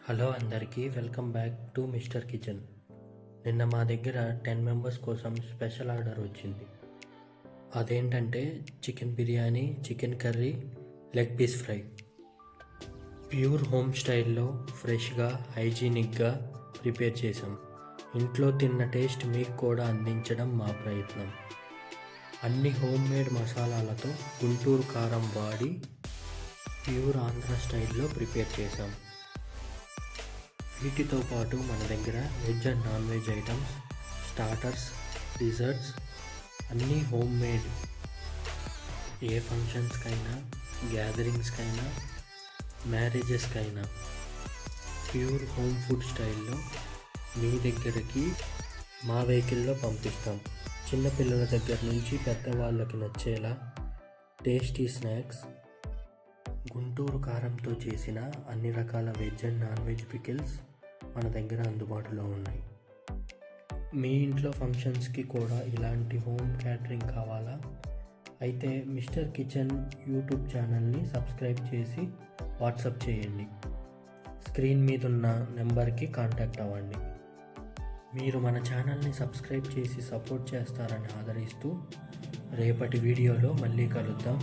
Hello అందరికీ welcome back to mister kitchen. నిన్న మా దగ్గర 10 మెంబర్స్ కోసం స్పెషల్ ఆర్డర్ వచ్చింది. అదేంటంటే chicken biryani, chicken curry, leg piece fry. Pure home స్టైల్లో ఫ్రెష్గా హైజీనిక్గా ప్రిపేర్ చేసాం. ఇంట్లో తిన్న టేస్ట్ మీకు కూడా అందించడం మా ప్రయత్నం. అన్ని హోమ్ మేడ్ మసాలాలతో గుంటూరు కారం వాడి ప్యూర్ ఆంధ్ర స్టైల్లో ప్రిపేర్ చేసాం. వీటితో పాటు మన దగ్గర veg and non veg items, starters, desserts అన్నీ హోమ్ మేడ్. ఏ ఫంక్షన్స్కైనా, గ్యాదరింగ్స్కైనా, మ్యారేజెస్కైనా ప్యూర్ హోమ్ ఫుడ్ స్టైల్లో మీ దగ్గరికి మా వెహికల్లో పంపిస్తాం. చిన్నపిల్లల దగ్గర నుంచి పెద్దవాళ్ళకి నచ్చేలా టేస్టీ స్నాక్స్, గుంటూరు కారంతో చేసిన అన్ని రకాల veg and non veg pickles మన దగ్గర అందుబాటులో ఉన్నాయి. మీ ఇంట్లో ఫంక్షన్స్కి కూడా ఇలాంటి హోమ్ క్యాటరింగ్ కావాలా? అయితే మిస్టర్ కిచెన్ యూట్యూబ్ ఛానల్ని సబ్స్క్రైబ్ చేసి వాట్సాప్ చేయండి. స్క్రీన్ మీద ఉన్న నెంబర్కి కాంటాక్ట్ అవ్వండి. మీరు మన ఛానల్ని సబ్స్క్రైబ్ చేసి సపోర్ట్ చేస్తారని ఆదరిస్తూ రేపటి వీడియోలో మళ్ళీ కలుద్దాం.